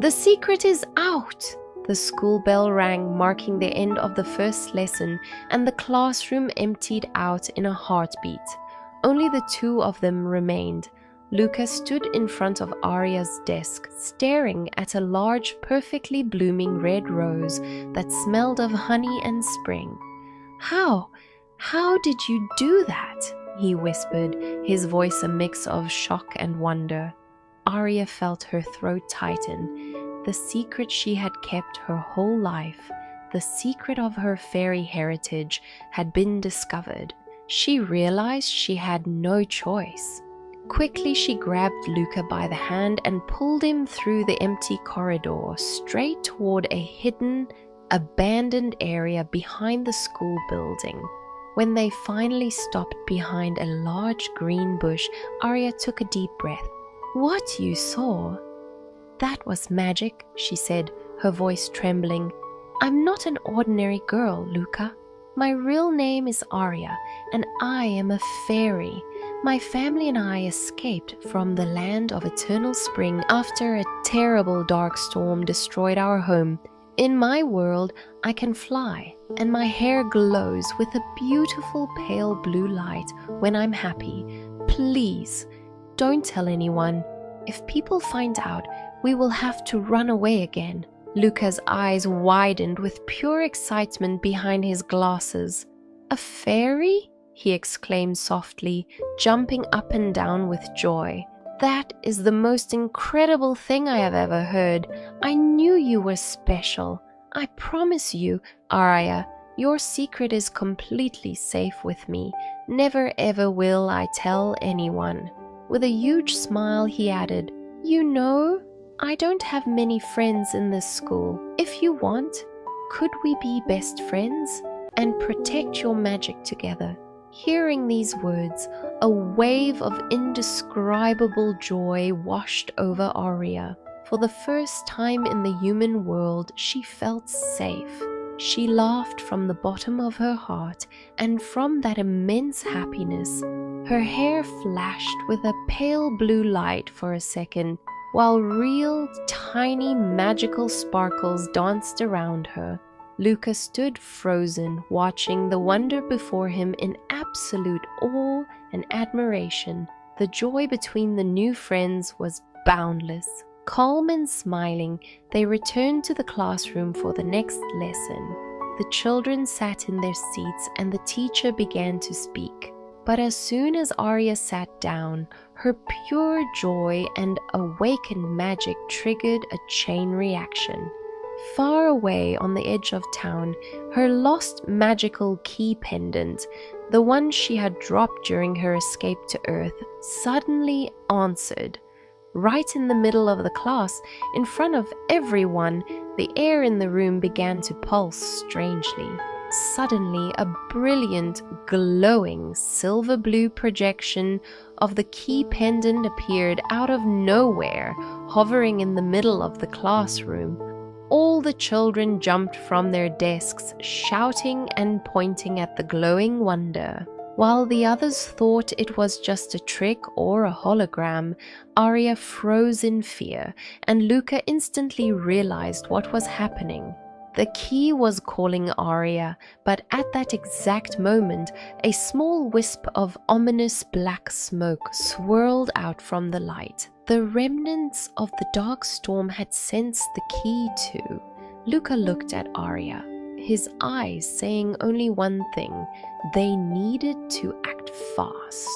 "The secret is out!" The school bell rang, marking the end of the first lesson, and the classroom emptied out in a heartbeat. Only the two of them remained. Luka stood in front of Aria's desk, staring at a large, perfectly blooming red rose that smelled of honey and spring. How did you do that?" he whispered, his voice a mix of shock and wonder. Aria felt her throat tighten. The secret she had kept her whole life, the secret of her fairy heritage, had been discovered. She realized she had no choice. Quickly she grabbed Luka by the hand and pulled him through the empty corridor, straight toward a hidden, abandoned area behind the school building. When they finally stopped behind a large green bush, Aria took a deep breath. "What you saw?" "That was magic," she said, her voice trembling. "I'm not an ordinary girl, Luka. My real name is Aria, and I am a fairy. My family and I escaped from the land of eternal spring after a terrible dark storm destroyed our home. In my world, I can fly, and my hair glows with a beautiful pale blue light when I'm happy. Please, don't tell anyone. If people find out, we will have to run away again." Luka's eyes widened with pure excitement behind his glasses. "A fairy?" he exclaimed softly, jumping up and down with joy. "That is the most incredible thing I have ever heard. I knew you were special. I promise you, Aria, your secret is completely safe with me. Never ever will I tell anyone." With a huge smile, he added, "You know, I don't have many friends in this school. If you want, could we be best friends and protect your magic together?" Hearing these words, a wave of indescribable joy washed over Aria. For the first time in the human world, she felt safe. She laughed from the bottom of her heart, and from that immense happiness, her hair flashed with a pale blue light for a second, while real, tiny, magical sparkles danced around her. Luka stood frozen, watching the wonder before him in absolute awe and admiration. The joy between the new friends was boundless. Calm and smiling, they returned to the classroom for the next lesson. The children sat in their seats and the teacher began to speak. But as soon as Aria sat down, her pure joy and awakened magic triggered a chain reaction. Far away on the edge of town, her lost magical key pendant, the one she had dropped during her escape to Earth, suddenly answered. Right in the middle of the class, in front of everyone, the air in the room began to pulse strangely. Suddenly, a brilliant, glowing, silver blue projection of the key pendant appeared out of nowhere, hovering in the middle of the classroom. All the children jumped from their desks, shouting and pointing at the glowing wonder. While the others thought it was just a trick or a hologram, Aria froze in fear, and Luka instantly realized what was happening. The key was calling Aria, but at that exact moment, a small wisp of ominous black smoke swirled out from the light. The remnants of the dark storm had sensed the key too. Luka looked at Aria, his eyes saying only one thing: they needed to act fast.